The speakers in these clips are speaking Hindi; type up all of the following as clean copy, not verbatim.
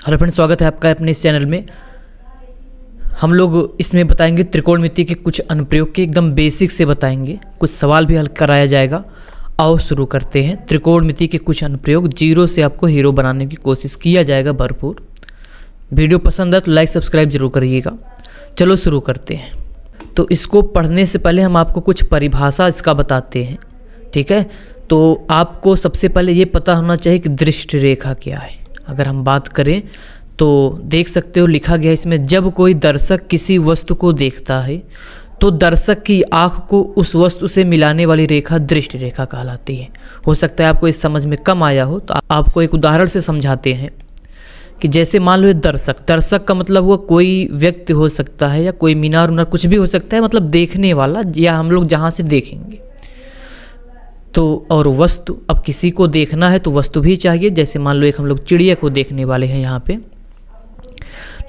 हेलो फ्रेंड्स, स्वागत है आपका अपने इस चैनल में। हम लोग इसमें बताएंगे त्रिकोणमिति के कुछ अनुप्रयोग के एकदम बेसिक से बताएंगे, कुछ सवाल भी हल कराया जाएगा। आओ शुरू करते हैं। त्रिकोणमिति के कुछ अनुप्रयोग, जीरो से आपको हीरो बनाने की कोशिश किया जाएगा भरपूर। वीडियो पसंद है तो लाइक सब्सक्राइब जरूर करिएगा। चलो शुरू करते हैं। तो इसको पढ़ने से पहले हम आपको कुछ परिभाषा इसका बताते हैं, ठीक है। तो आपको सबसे पहले ये पता होना चाहिए कि दृष्टि रेखा क्या है। अगर हम बात करें तो देख सकते हो लिखा गया है इसमें, जब कोई दर्शक किसी वस्तु को देखता है तो दर्शक की आँख को उस वस्तु से मिलाने वाली रेखा दृष्टि रेखा कहलाती है। हो सकता है आपको इस समझ में कम आया हो, तो आपको एक उदाहरण से समझाते हैं कि जैसे मान लो दर्शक का मतलब हुआ कोई व्यक्ति हो सकता है या कोई मीनार उनार कुछ भी हो सकता है, मतलब देखने वाला, या हम लोग जहाँ से देखेंगे। तो और वस्तु, अब किसी को देखना है तो वस्तु भी चाहिए। जैसे मान लो एक हम लोग चिड़िया को देखने वाले हैं यहाँ पे।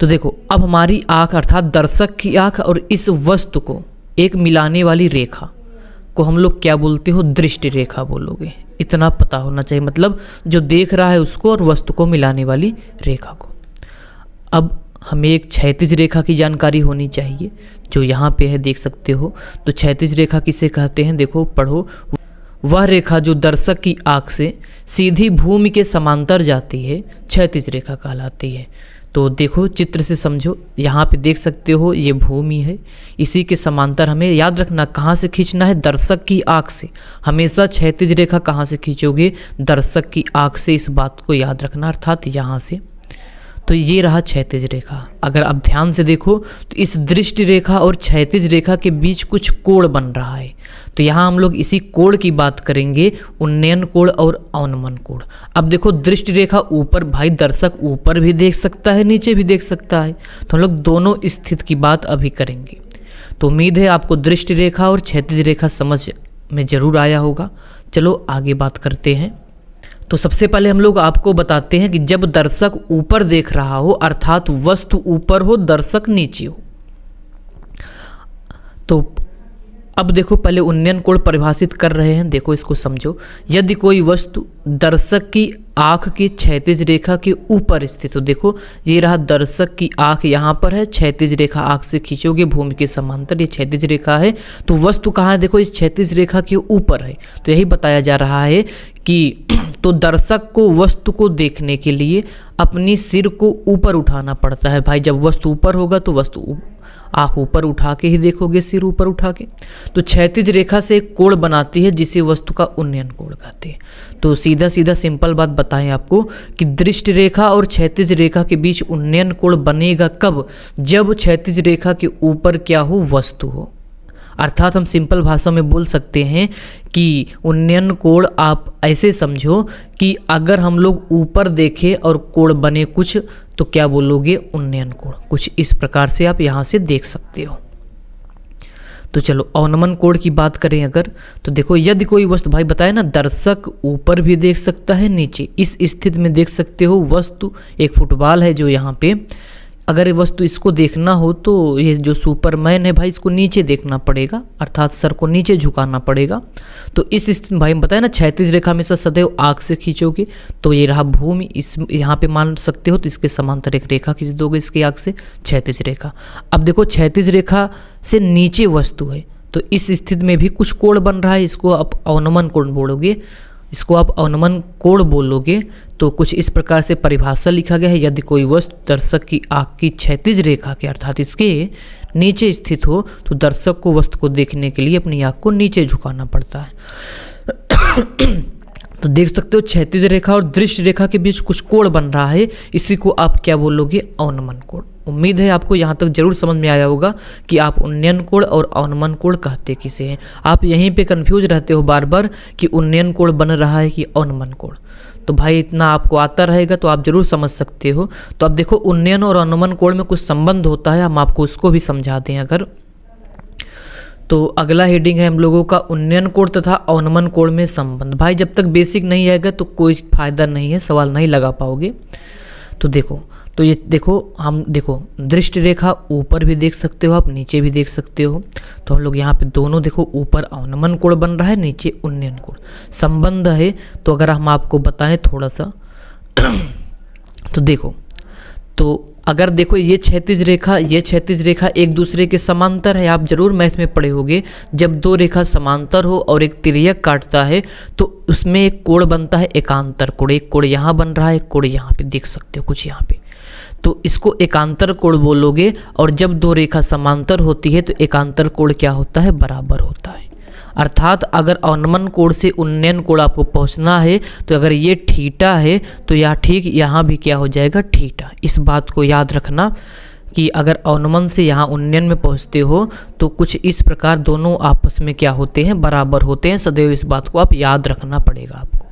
तो देखो अब हमारी आँख अर्थात दर्शक की आँख और इस वस्तु को एक मिलाने वाली रेखा को हम लोग क्या बोलते हो? दृष्टि रेखा बोलोगे। इतना पता होना चाहिए, मतलब जो देख रहा है उसको और वस्तु को मिलाने वाली रेखा को। अब हमें एक क्षैतिज रेखा की जानकारी होनी चाहिए, जो यहाँ पे है देख सकते हो। तो क्षैतिज रेखा किसे कहते हैं? देखो पढ़ो, वह रेखा जो दर्शक की आँख से सीधी भूमि के समांतर जाती है क्षैतिज रेखा कहलाती है। तो देखो चित्र से समझो, यहाँ पे देख सकते हो ये भूमि है, इसी के समांतर हमें याद रखना कहाँ से खींचना है? दर्शक की आँख से। हमेशा क्षैतिज रेखा कहाँ से खींचोगे? दर्शक की आँख से। इस बात को याद रखना, अर्थात यहाँ से। तो ये रहा क्षैतिज रेखा। अगर आप ध्यान से देखो तो इस दृष्टि रेखा और क्षैतिज रेखा के बीच कुछ कोण बन रहा है। तो यहाँ हम लोग इसी कोण की बात करेंगे, उन्नयन कोण और अवनमन कोण। अब देखो दृष्टि रेखा ऊपर, भाई दर्शक ऊपर भी देख सकता है, नीचे भी देख सकता है। तो हम लोग दोनों स्थिति की बात अभी करेंगे। तो उम्मीद है आपको दृष्टि रेखा और क्षैतिज रेखा समझ में जरूर आया होगा। चलो आगे बात करते हैं। तो सबसे पहले हम लोग आपको बताते हैं कि जब दर्शक ऊपर देख रहा हो, अर्थात वस्तु ऊपर हो दर्शक नीचे हो, तो अब देखो पहले उन्नयन कोण परिभाषित कर रहे हैं। देखो इसको समझो, यदि कोई वस्तु दर्शक की आँख की क्षैतिज रेखा के ऊपर स्थित हो। देखो ये रहा दर्शक की आँख यहाँ पर है, क्षैतिज रेखा आँख से खींचोगे भूमि के समांतर, ये क्षैतिज रेखा है। तो वस्तु कहाँ है? देखो इस क्षैतिज रेखा के ऊपर है। तो यही बताया जा रहा है कि तो दर्शक को वस्तु को देखने के लिए अपनी सिर को ऊपर उठाना पड़ता है। भाई जब वस्तु ऊपर होगा तो वस्तु आँख ऊपर उठा के ही देखोगे, सिर ऊपर उठा के। तो क्षैतिज रेखा से एक कोण बनाती है जिसे वस्तु का उन्नयन कोण कहते हैं। तो सीधा सीधा सिंपल बात बताएं आपको कि दृष्टि रेखा और क्षैतिज रेखा के बीच उन्नयन कोण बनेगा कब? जब क्षैतिज रेखा के ऊपर क्या हो? वस्तु हो। अर्थात हम सिंपल भाषा में बोल सकते हैं कि उन्नयन कोण आप ऐसे समझो कि अगर हम लोग ऊपर देखें और कोण बने कुछ, तो क्या बोलोगे? उन्नयन कोण। कुछ इस प्रकार से आप यहाँ से देख सकते हो। तो चलो अवनमन कोण की बात करें अगर, तो देखो यदि कोई वस्तु, भाई बताया ना दर्शक ऊपर भी देख सकता है नीचे। इस स्थिति में देख सकते हो वस्तु एक फुटबॉल है जो यहाँ पे, अगर ये वस्तु इसको देखना हो तो ये जो सुपरमैन है भाई इसको नीचे देखना पड़ेगा, अर्थात सर को नीचे झुकाना पड़ेगा। तो इस स्थिति भाई बताया ना क्षैतिज रेखा हमेशा सदैव आँख से खींचोगे। तो ये रहा भूमि, इस यहाँ पे मान सकते हो, तो इसके समांतर एक रेखा खींच दोगे इसकी आँख से, क्षैतिज रेखा। अब देखो क्षैतिज रेखा से नीचे वस्तु है, तो इस स्थिति में भी कुछ कोण बन रहा है, इसको आप अवनमन कोण बोलोगे। इसको आप अवनमन कोण बोलोगे। तो कुछ इस प्रकार से परिभाषा लिखा गया है, यदि कोई वस्तु दर्शक की आँख की क्षैतिज रेखा के अर्थात इसके नीचे स्थित हो तो दर्शक को वस्तु को देखने के लिए अपनी आँख को नीचे झुकाना पड़ता है। तो देख सकते हो क्षैतिज रेखा और दृष्टि रेखा के बीच कुछ कोण बन रहा है, इसी को आप क्या बोलोगे? अवनमन कोण। उम्मीद है आपको यहाँ तक जरूर समझ में आया होगा कि आप उन्नयन कोण और अवनमन कोण कहते किसे हैं। आप यहीं पे कंफ्यूज रहते हो बार बार कि उन्नयन कोण बन रहा है कि अवनमन कोण। तो भाई इतना आपको आता रहेगा तो आप जरूर समझ सकते हो। तो अब देखो उन्नयन और अवनमन कोण में कुछ संबंध होता है, हम आपको उसको भी समझा दें अगर। तो अगला हेडिंग है हम लोगों का उन्नयन कोण तथा अवनमन कोण में संबंध। भाई जब तक बेसिक नहीं आएगा तो कोई फायदा नहीं है, सवाल नहीं लगा पाओगे। तो देखो, तो ये देखो हम देखो दृष्टि रेखा ऊपर भी देख सकते हो आप, नीचे भी देख सकते हो। तो हम लोग यहाँ पे दोनों देखो, ऊपर अवनमन कोण बन रहा है, नीचे उन्नयन कोण। संबंध है तो अगर हम आपको बताएं थोड़ा सा तो देखो तो अगर देखो ये क्षैतिज रेखा एक दूसरे के समांतर है, आप जरूर मैथ में पढ़े होंगे, जब दो रेखा समांतर हो और एक तिर्यक काटता है तो उसमें एक कोण बनता है एकांतर कोण। एक कोण यहाँ बन रहा है, एक कोण यहाँ पे देख सकते हो कुछ यहाँ पे, तो इसको एकांतर कोण बोलोगे। और जब दो रेखा समांतर होती है तो एकांतर कोण क्या होता है, बराबर होता है। अर्थात अगर अवनमन कोण से उन्नयन कोण आपको पहुंचना है तो अगर ये थीटा है तो यह ठीक यहाँ भी क्या हो जाएगा, थीटा। इस बात को याद रखना कि अगर अवनमन से यहाँ उन्नयन में पहुँचते हो तो कुछ इस प्रकार दोनों आपस में क्या होते हैं, बराबर होते हैं। सदैव इस बात को आप याद रखना पड़ेगा आपको।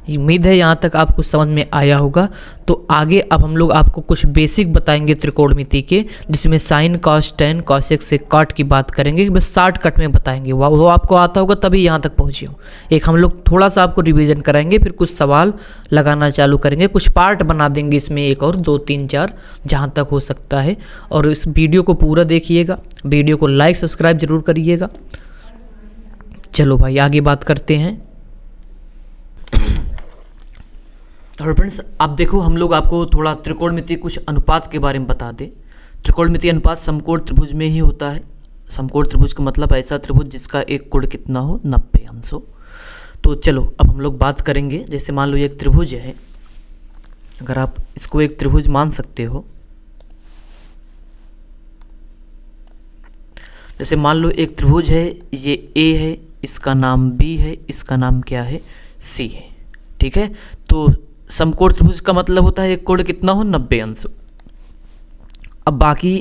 उम्मीद है यहाँ तक आपको समझ में आया होगा। तो आगे अब हम लोग आपको कुछ बेसिक बताएंगे त्रिकोणमिति के, जिसमें साइन कॉस टेन कॉसेक से कॉट की बात करेंगे, बस शॉर्टकट में बताएंगे। वो आपको आता होगा तभी यहाँ तक पहुँचे हो। एक हम लोग थोड़ा सा आपको रिवीजन कराएंगे, फिर कुछ सवाल लगाना चालू करेंगे, कुछ पार्ट बना देंगे इसमें, एक और 2 3 4 जहाँ तक हो सकता है। और इस वीडियो को पूरा देखिएगा, वीडियो को लाइक सब्सक्राइब जरूर करिएगा। चलो भाई आगे बात करते हैं। और फ्रेंड्स अब देखो हम लोग आपको थोड़ा त्रिकोणमिति कुछ अनुपात के बारे में बता दें। त्रिकोणमिति अनुपात समकोण त्रिभुज में ही होता है। समकोण त्रिभुज का मतलब ऐसा त्रिभुज जिसका एक कोण कितना हो, 90 अंश हो। तो चलो अब हम लोग बात करेंगे। जैसे मान लो एक त्रिभुज है, अगर आप इसको एक त्रिभुज मान सकते हो, जैसे मान लो एक त्रिभुज है, ये ए है, इसका नाम बी है, इसका नाम क्या है, सी है, ठीक है। तो समकोण त्रिभुज का मतलब होता है एक कोण कितना हो, 90 अंश। अब बाकी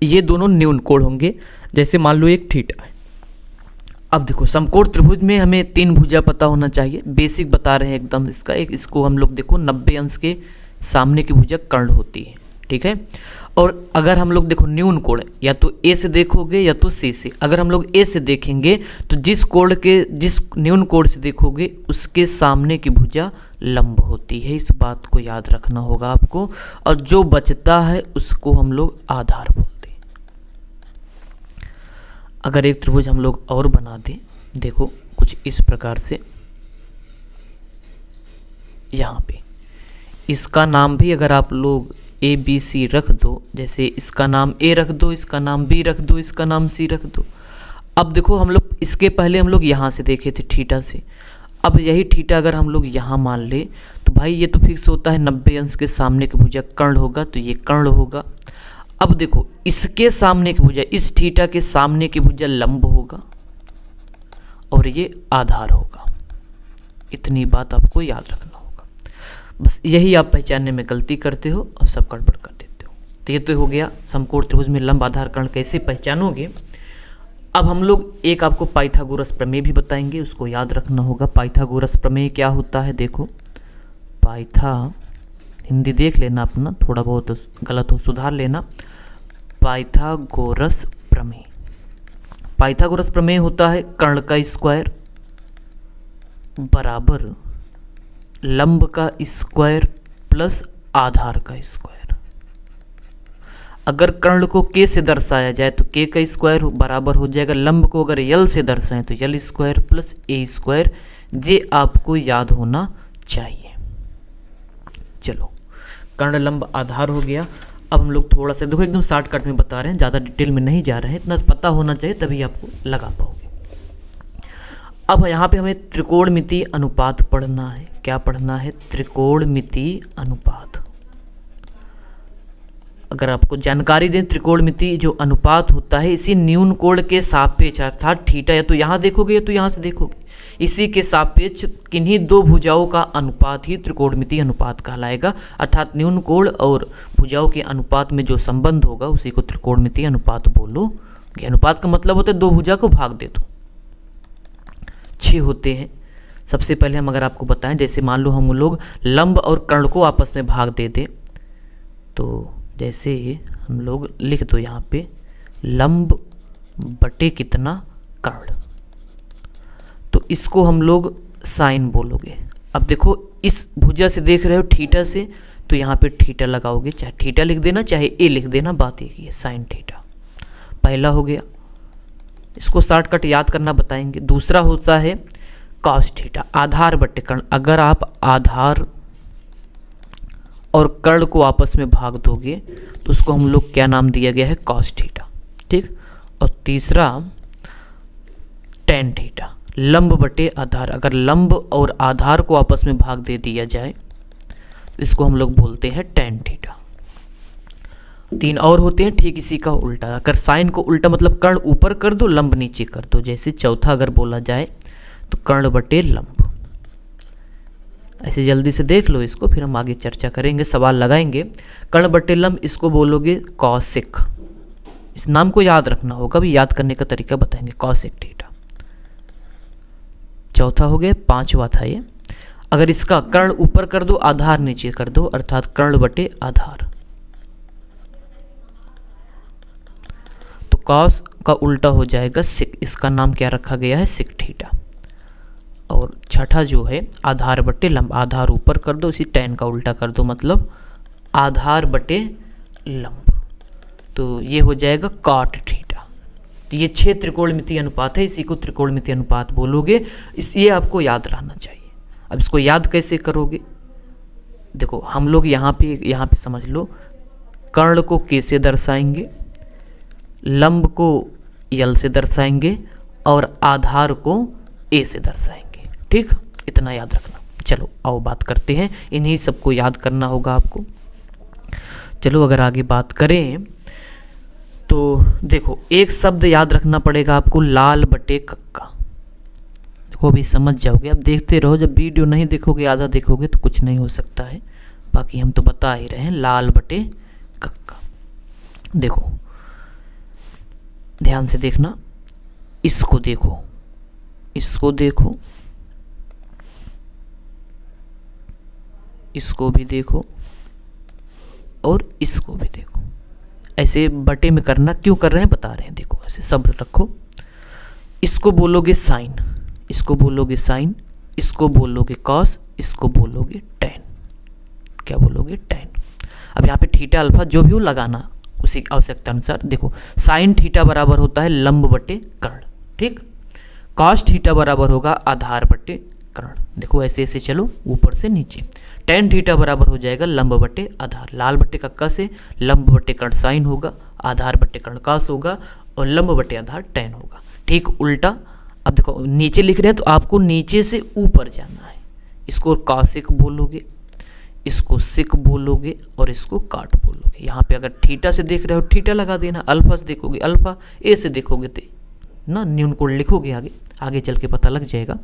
ये दोनों न्यून कोण होंगे, जैसे मान लो एक थीटा है। अब देखो समकोण त्रिभुज में हमें 3 भुजा पता होना चाहिए, बेसिक बता रहे हैं एकदम इसका। एक इसको हम लोग देखो 90 अंश के सामने की भुजा कर्ण होती है, ठीक है। और अगर हम लोग देखो न्यून कोण, या तो ए से देखोगे या तो सी से। अगर हम लोग ए से देखेंगे तो जिस न्यून कोण से देखोगे उसके सामने की भुजा लंब होती है। इस बात को याद रखना होगा आपको। और जो बचता है उसको हम लोग आधार बोलते हैं। अगर एक त्रिभुज हम लोग और बना दें, देखो कुछ इस प्रकार से, यहाँ पे इसका नाम भी अगर आप लोग ए बी सी रख दो, जैसे इसका नाम ए रख दो, इसका नाम बी रख दो, इसका नाम सी रख दो। अब देखो हम लोग इसके पहले हम लोग यहाँ से देखे थे थीटा से। अब यही थीटा अगर हम लोग यहाँ मान ले तो भाई ये तो फिक्स होता है 90 अंश के सामने की भुजा कर्ण होगा, तो ये कर्ण होगा। अब देखो इसके सामने की भुजा, इस थीटा के सामने की भुजा लंब होगा और ये आधार होगा। इतनी बात आपको याद रखना होगा। बस यही आप पहचानने में गलती करते हो और सब गड़बड़ कर देते हो। तो ये तो हो गया समकोण त्रिभुज में लंब आधार कर्ण कैसे पहचानोगे। अब हम लोग एक आपको पाइथागोरस प्रमेय भी बताएंगे, उसको याद रखना होगा। पाइथागोरस प्रमेय क्या होता है, देखो हिंदी देख लेना अपना, थोड़ा बहुत गलत हो सुधार लेना। पाइथागोरस प्रमेय, पाइथागोरस प्रमेय होता है कर्ण का स्क्वायर बराबर लंब का स्क्वायर प्लस आधार का स्क्वायर। अगर कर्ण को k से दर्शाया जाए तो k का स्क्वायर बराबर हो जाएगा लंब को अगर l से दर्शाएं तो l square plus a square. ये आपको याद होना चाहिए। चलो कर्ण लंब आधार हो गया। अब हम लोग थोड़ा सा देखो एकदम शॉर्टकट में बता रहे हैं, ज़्यादा डिटेल में नहीं जा रहे हैं, इतना पता होना चाहिए तभी आपको लगा पाओगे। अब यहाँ पे हमें त्रिकोणमिति अनुपात पढ़ना है। क्या पढ़ना है, त्रिकोणमिति अनुपात। अगर आपको जानकारी दें, त्रिकोणमिति जो अनुपात होता है इसी न्यून कोण के सापेक्ष, अर्थात थीटा या तो यहाँ देखोगे या तो यहाँ से देखोगे, इसी के सापेक्ष किन्हीं दो भुजाओं का अनुपात ही त्रिकोणमिति अनुपात कहलाएगा। अर्थात न्यून कोण और भुजाओं के अनुपात में जो संबंध होगा उसी को त्रिकोणमिति अनुपात बोलोगे। अनुपात का मतलब होता है दो भुजा को भाग दे दो। 6 होते हैं। सबसे पहले हम अगर आपको बताएं, जैसे मान लो हम लोग लंब और कर्ण को आपस में भाग दे दें, तो जैसे हम लोग लिख दो यहाँ पे लंब बटे कितना कर्ण, तो इसको हम लोग साइन बोलोगे। अब देखो इस भुजा से देख रहे हो थीटा से, तो यहाँ पे थीटा लगाओगे, चाहे थीटा लिख देना चाहे ए लिख देना, बात एक ही है, साइन थीटा। पहला हो गया, इसको शॉर्टकट याद करना बताएंगे। दूसरा होता है कॉस थीटा, आधार बटे कर्ण। अगर आप आधार और कर्ण को आपस में भाग दोगे तो उसको हम लोग क्या नाम दिया गया है, कॉस थीटा। ठीक, और तीसरा टेन थीटा, लंब बटे आधार। अगर लंब और आधार को आपस में भाग दे दिया जाए तो इसको हम लोग बोलते हैं टेन थीटा। तीन और होते हैं ठीक इसी का उल्टा। अगर साइन को उल्टा मतलब कर्ण ऊपर कर दो, लंब नीचे कर दो। जैसे चौथा अगर बोला जाए तो कर्ण बटे लंब। ऐसे जल्दी से देख लो इसको, फिर हम आगे चर्चा करेंगे, सवाल लगाएंगे। कर्ण बटे लंब, इसको बोलोगे कॉसेक। इस नाम को याद रखना होगा, भी याद करने का तरीका बताएंगे, कॉसेक थीटा। चौथा हो गया, पांचवा था ये। अगर इसका कर्ण ऊपर कर दो, आधार नीचे कर दो, अर्थात कर्ण बटे आधार, तो कॉस का उल्टा हो जाएगा सिक। इसका नाम क्या रखा गया है, सिक थीटा। और छठा जो है आधार बटे लंब, आधार ऊपर कर दो, इसी टेन का उल्टा कर दो, मतलब आधार बटे लंब, तो ये हो जाएगा कॉट थीटा। तो ये 6 त्रिकोणमितीय अनुपात है, इसी को त्रिकोणमितीय अनुपात बोलोगे। ये आपको याद रहना चाहिए। अब इसको याद कैसे करोगे, देखो हम लोग यहाँ पे समझ लो, कर्ण को के से दर्शाएंगे, लंब को यल से दर्शाएंगे और आधार को ए से दर्शाएंगे। ठीक, इतना याद रखना। चलो आओ बात करते हैं, इन्हीं सबको याद करना होगा आपको। चलो अगर आगे बात करें तो देखो एक शब्द याद रखना पड़ेगा आपको, लाल बटे कक्का। देखो अभी समझ जाओगे, अब देखते रहो, जब वीडियो नहीं देखोगे आधा देखोगे तो कुछ नहीं हो सकता है, बाकी हम तो बता ही रहे हैं। लाल बटे कक्का, देखो ध्यान से देखना, इसको देखो, इसको देखो, इसको भी देखो और इसको भी देखो। ऐसे बटे में करना, क्यों कर रहे हैं बता रहे हैं। देखो ऐसे सब्र रखो, इसको बोलोगे साइन, इसको बोलोगे साइन, इसको बोलोगे कॉस, इसको बोलोगे टेन। क्या बोलोगे, टेन। अब यहाँ पे थीटा अल्फा जो भी हो लगाना उसी आवश्यकता अनुसार। देखो साइन थीटा बराबर होता है लंब बटे कर्ण। ठीक, कॉस थीटा बराबर होगा आधार बटे कर्ण। देखो ऐसे ऐसे चलो ऊपर से नीचे। टेन थीटा बराबर हो जाएगा लंब बटे आधार, लाल बटे कक्का से लंब बटे कर्ण साइन होगा, आधार बटे कर्ण कॉस होगा और लंब बटे आधार टेन होगा। ठीक उल्टा, अब देखो नीचे लिख रहे हैं तो आपको नीचे से ऊपर जाना है। इसको कॉसिक बोलोगे, इसको सिक बोलोगे और इसको काट बोलोगे। यहाँ पे अगर थीटा से देख रहे हो थीटा लगा देना, अल्फा से देखोगे अल्फा, ए से देखोगे तो ना न्यून कोड लिखोगे, आगे चल के पता लग जाएगा।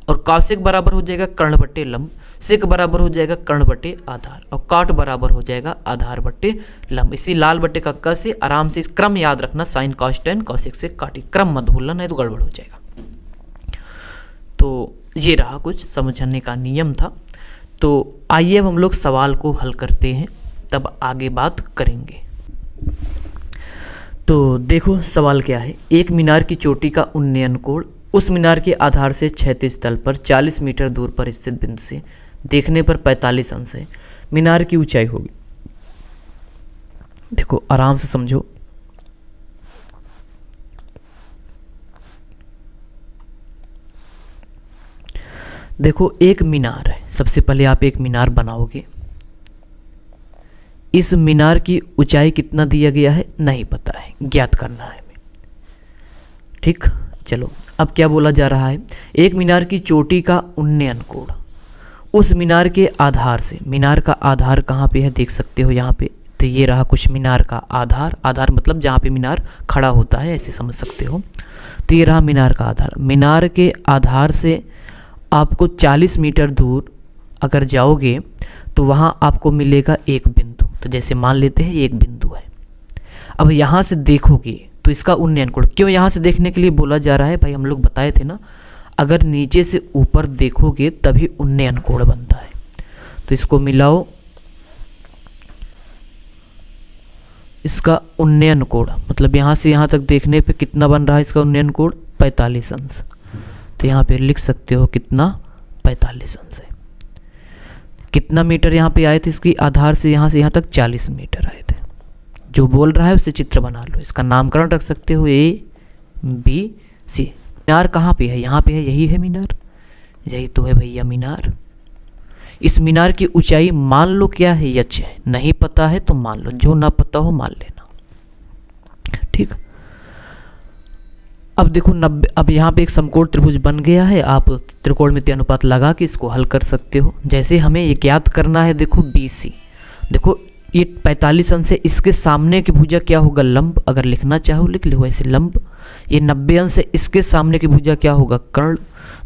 और कॉसिक बराबर हो जाएगा कर्ण बटे लंब, सिक बराबर हो जाएगा कर्ण बटे आधार और काट बराबर हो जाएगा आधार बटे लंब। इसी लाल बटे कक्का से आराम से क्रम याद रखना, साइन कॉस टेन, कॉसिक से काटी, क्रम मत भूलना नहीं तो गड़बड़ हो जाएगा। तो ये रहा कुछ समझने का नियम था। तो आइए अब हम लोग सवाल को हल करते हैं, तब आगे बात करेंगे। तो देखो सवाल क्या है, एक मीनार की चोटी का उन्नयन कोण उस मीनार के आधार से क्षैतिज तल पर 40 मीटर दूर पर स्थित बिंदु से देखने पर 45 अंश है। मीनार की ऊंचाई होगी, देखो आराम से समझो, देखो एक मीनार है, सबसे पहले आप एक मीनार बनाओगे। इस मीनार की ऊंचाई कितना दिया गया है नहीं पता है, ज्ञात करना है हमें। ठीक, चलो अब क्या बोला जा रहा है, एक मीनार की चोटी का उन्नयन कोण उस मीनार के आधार से, मीनार का आधार कहाँ पे है देख सकते हो यहाँ पे, तो ये रहा कुछ मीनार का आधार, आधार मतलब जहाँ पे मीनार खड़ा होता है ऐसे समझ सकते हो। तो ये रहा मीनार का आधार, मीनार के आधार से आपको 40 मीटर दूर अगर जाओगे तो वहाँ आपको मिलेगा एक बिंदु। तो जैसे मान लेते हैं ये एक बिंदु है, अब यहाँ से देखोगे तो इसका उन्नयन कोण, क्यों यहाँ से देखने के लिए बोला जा रहा है भाई, हम लोग बताए थे ना, अगर नीचे से ऊपर देखोगे तभी उन्नयन कोण बनता है। तो इसको मिलाओ, इसका उन्नयन कोण मतलब यहाँ से यहाँ तक देखने पे कितना बन रहा है इसका उन्नयन कोण 45 अंश। तो यहाँ पे लिख सकते हो कितना 45 अंश है। कितना मीटर यहाँ पे आए थे, इसकी आधार से यहाँ तक 40 मीटर आए थे। जो बोल रहा है उससे चित्र बना लो, इसका नामकरण रख सकते हो ABC। मीनार कहाँ पे है, यहाँ पे है, यही है मीनार, यही तो है भैया मीनार। इस मीनार की ऊंचाई मान लो क्या है, यच है। नहीं पता है तो मान लो, जो ना पता हो मान लेना, ठीक। अब देखो 90, अब यहाँ पे एक समकोण त्रिभुज बन गया है। आप त्रिकोणमितीय अनुपात लगा के इसको हल कर सकते हो। जैसे हमें ये ज्ञात करना है, देखो BC, देखो ये 45 अंश है, इसके सामने की भुजा क्या होगा, लंब। अगर लिखना चाहो लिख लो ऐसे लंब। ये 90 अंश है, इसके सामने की भुजा क्या होगा, कर्ण।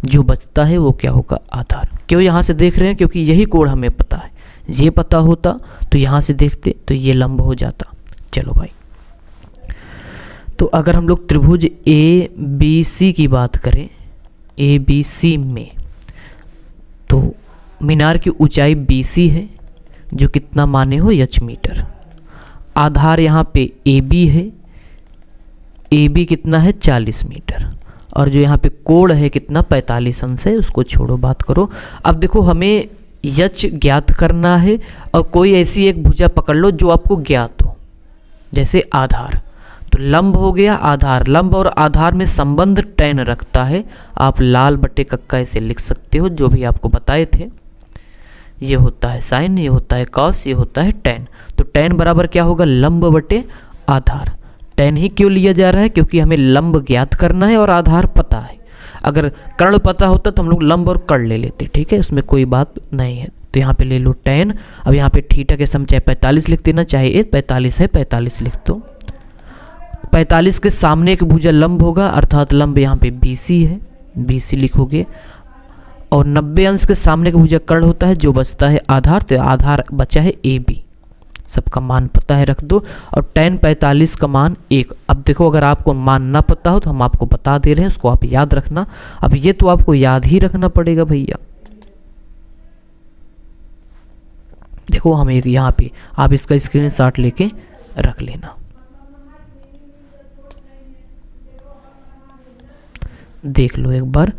जो बचता है वो क्या होगा, आधार। क्यों यहाँ से देख रहे हैं, क्योंकि यही कोण हमें पता है। ये पता होता तो यहाँ से देखते तो ये लंब हो जाता। चलो भाई, तो अगर हम लोग त्रिभुज ABC की बात करें, ABC में तो मीनार की ऊंचाई BC है, जो कितना माने हो, h मीटर। आधार यहाँ पे AB है, AB कितना है, 40 मीटर। और जो यहाँ पे कोण है कितना, 45 अंश है। उसको छोड़ो, बात करो। अब देखो हमें h ज्ञात करना है, और कोई ऐसी एक भुजा पकड़ लो जो आपको ज्ञात हो, जैसे आधार। तो लंब हो गया, आधार। लंब और आधार में संबंध tan रखता है। आप लाल बटे कक्का ऐसे लिख सकते हो, जो भी आपको बताए थे। ये होता है साइन, ये होता है कॉस, ये होता है tan। तो tan बराबर क्या होगा, लंब बटे आधार। tan ही क्यों लिया जा रहा है, क्योंकि हमें लंब ज्ञात करना है और आधार पता है। अगर कर्ण पता होता तो हम लोग लंब और कर्ण ले लेते, ठीक है, उसमें कोई बात नहीं है। तो यहाँ पे ले लो tan। अब यहाँ पे थीटा के सम चाहे 45 लिख देना, चाहे 45 है 45 लिख दो। 45 के सामने एक भुजा लंब होगा, अर्थात लंब यहाँ पे BC है, BC लिखोगे। और 90 अंश के सामने का भुजा कर्ण होता है, जो बचता है आधार। तो आधार बचा है AB, सबका मान पता है, रख दो। और tan 45 का मान 1। अब देखो अगर आपको मान ना पता हो तो हम आपको बता दे रहे हैं, उसको आप याद रखना। अब ये तो आपको याद ही रखना पड़ेगा भैया। देखो हम एक यहाँ पे, आप इसका स्क्रीनशॉट लेके रख लेना। देख लो एक बार,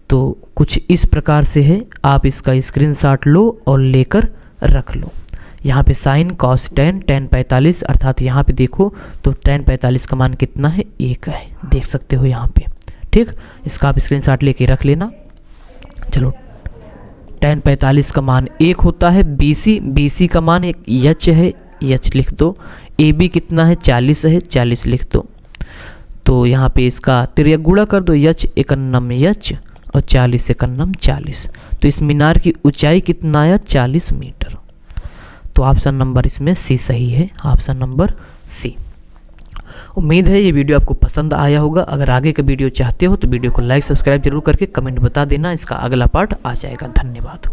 तो कुछ इस प्रकार से है। आप इसका स्क्रीनशॉट लो और लेकर रख लो। यहाँ पे साइन कॉस tan 45, अर्थात यहाँ पे देखो तो tan 45 का मान कितना है, 1 है। देख सकते हो यहाँ पे, ठीक। इसका आप स्क्रीनशॉट लेके रख लेना। चलो, tan 45 का मान 1 होता है। BC का मान एक h है, h लिख दो। AB कितना है, 40 है, 40 लिख दो। तो यहाँ पे इसका तिर्यक गुणा कर दो, h एकन्नम h और 40 एकन्नम 40। तो इस मीनार की ऊंचाई कितना आया, 40 मीटर। तो ऑप्शन नंबर इसमें C सही है, ऑप्शन नंबर C। उम्मीद है ये वीडियो आपको पसंद आया होगा। अगर आगे का वीडियो चाहते हो तो वीडियो को लाइक सब्सक्राइब जरूर करके कमेंट बता देना, इसका अगला पार्ट आ जाएगा। धन्यवाद।